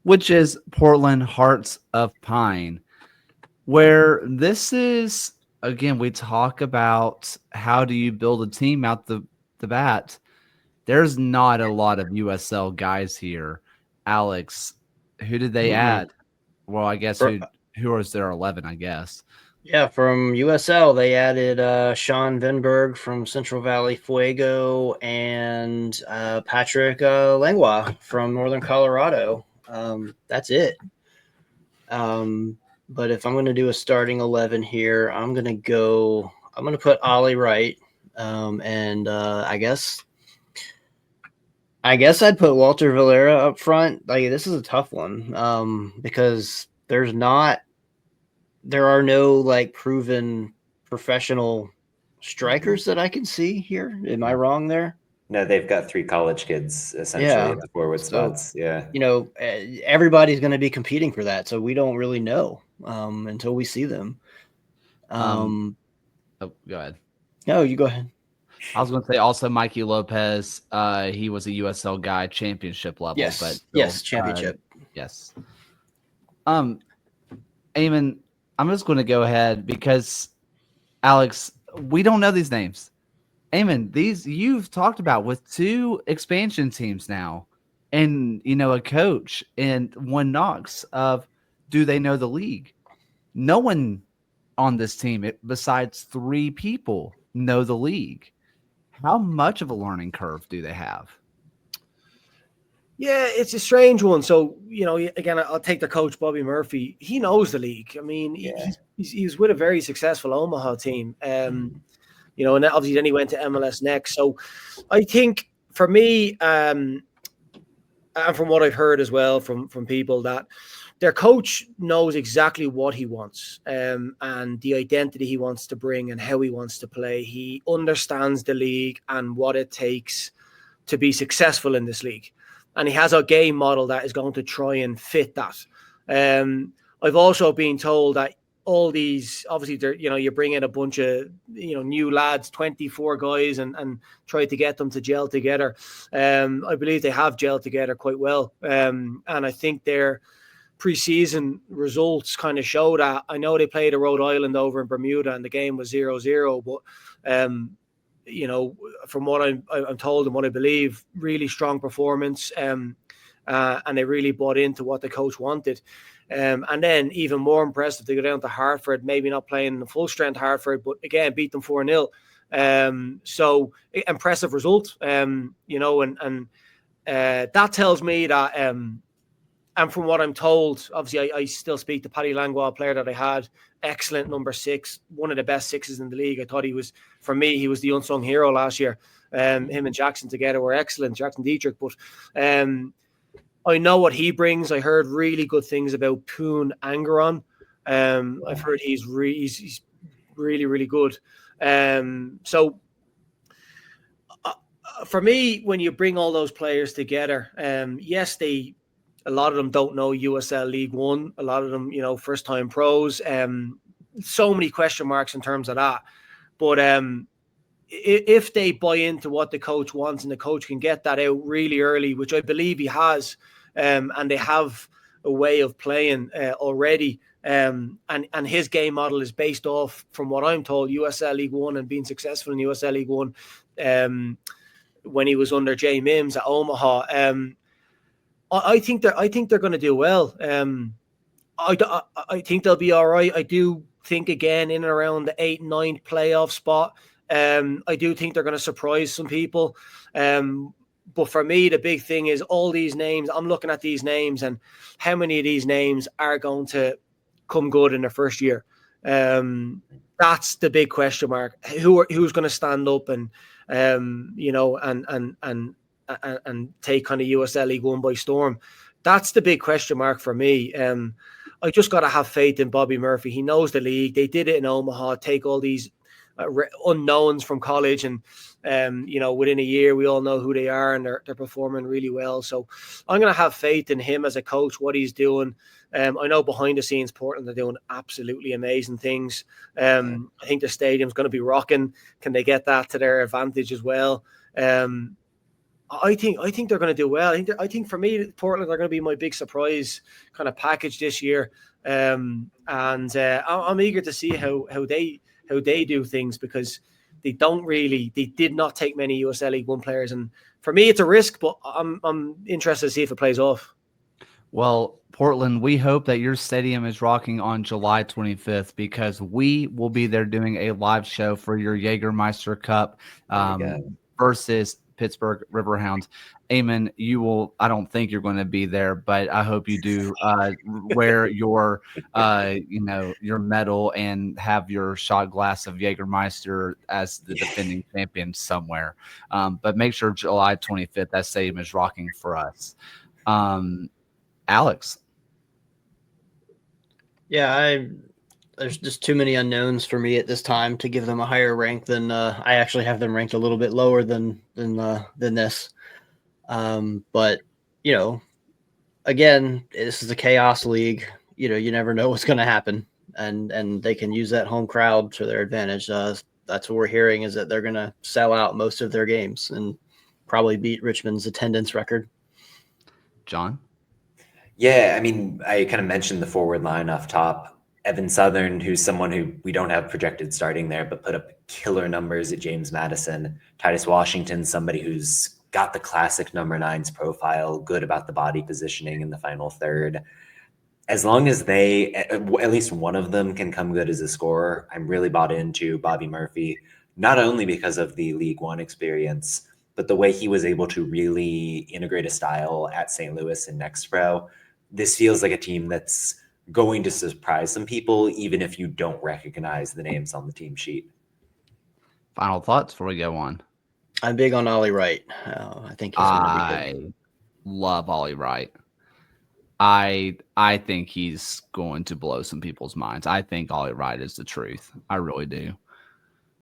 which is Portland Hearts of Pine, where this is, again, we talk about how do you build a team out the bat. There's not a lot of USL guys here. Alex, who did they Mm-mm. add? Well, I guess For, who was their 11, I guess. yeah, from USL they added Sean Venberg from Central Valley Fuego and Patrick Langlois from Northern Colorado. That's it. Um, but if I'm going to do a starting 11 here, I'm going to go. I'm going to put Ollie Wright, and I guess I'd put Walter Valera up front. Like this is a tough one because there are no like proven professional strikers that I can see here. Am I wrong there? No, they've got three college kids essentially Yeah. at the forward So spots. Yeah. everybody's going to be competing for that, so we don't really know until we see them. Um, Um, oh, go ahead. no, you go ahead. I was going to say also Mikey Lopez. He was a USL guy, championship level, but Yes, still, championship. yes. Um, Eamon, I'm just going to go ahead because Alex, we don't know these names. Eamon, these you've talked about with two expansion teams now, and a coach and one knocks of do they know the league? No one on this team, besides three people, know the league. How much of a learning curve do they have? Yeah, it's a strange one. So, again, I'll take the coach, Bobby Murphy. He knows the league. I mean, Yeah. he's with a very successful Omaha team. And obviously then he went to MLS next. So I think for me, and from what I've heard as well from people, that their coach knows exactly what he wants and the identity he wants to bring and how he wants to play. He understands the league and what it takes to be successful in this league. And he has a game model that is going to try and fit that. I've also been told that all these, obviously, you bring in a bunch of, new lads, 24 guys, and try to get them to gel together. I believe they have gelled together quite well. And I think their preseason results kind of show that. I know they played a Rhode Island over in Bermuda and the game was 0-0, but from what I'm told and what I believe, really strong performance, and they really bought into what the coach wanted. And then even more impressive, they go down to Hartford, maybe not playing the full strength Hartford, but again, beat them 4-0. So impressive result, and that tells me that, and from what I'm told, obviously I still speak to Paddy Langlois, a player that I had, excellent number 6, one of the best sixes in the league. I thought he was the unsung hero last year. Him and Jackson together were excellent, Jackson Dietrich. But I know what he brings. I heard really good things about Poon Angeron. I've heard he's really, really good. So for me, when you bring all those players together, yes, a lot of them don't know USL League One. A lot of them, first time pros. So many question marks in terms of that. But if they buy into what the coach wants and the coach can get that out really early, which I believe he has, and they have a way of playing already, and his game model is based off, from what I'm told, USL League One and being successful in USL League One when he was under Jay Mims at Omaha. I think they're going to do well. I think they'll be all right. I do think again in and around the 8th, 9th playoff spot. I do think they're going to surprise some people. But for me, the big thing is all these names. I'm looking at these names and how many of these names are going to come good in their first year. That's the big question mark. Who's going to stand up and and take kind of USL League One by storm? That's the big question mark for me. I just got to have faith in Bobby Murphy. He knows the league. They did it in Omaha. Take all these unknowns from college, and within a year we all know who they are, and they're performing really well. So I'm going to have faith in him as a coach, what he's doing. I know behind the scenes Portland are doing absolutely amazing things. I think the stadium's going to be rocking. Can they get that to their advantage as well? I think they're going to do well. I think for me, Portland are going to be my big surprise kind of package this year. I'm eager to see how they do things, because they did not take many USL League One players, and for me it's a risk, but I'm interested to see if it plays off. Well, Portland, we hope that your stadium is rocking on July 25th, because we will be there doing a live show for your Jaegermeister Cup versus Pittsburgh Riverhounds. Eamon, I don't think you're going to be there, but I hope you do wear your medal and have your shot glass of Jaegermeister as the defending champion somewhere. But make sure July 25th, that stadium is rocking for us. Alex. Yeah, there's just too many unknowns for me at this time to give them a higher rank than I actually have them ranked a little bit lower than this. But again, this is a chaos league. You never know what's going to happen, and they can use that home crowd to their advantage. That's what we're hearing, is that they're going to sell out most of their games and probably beat Richmond's attendance record. John? Yeah, I mean, I kind of mentioned the forward line off top. Evan Southern, who's someone who we don't have projected starting there, but put up killer numbers at James Madison. Titus Washington, somebody who's got the classic number 9's profile, good about the body positioning in the final third. As long as at least one of them can come good as a scorer, I'm really bought into Bobby Murphy, not only because of the League One experience, but the way he was able to really integrate a style at St. Louis and Next Pro. This feels like a team that's going to surprise some people, even if you don't recognize the names on the team sheet. Final thoughts before we go on. I'm big on Ollie Wright. I think he's going to be good. I love Ollie Wright. I think he's going to blow some people's minds. I think Ollie Wright is the truth. I really do.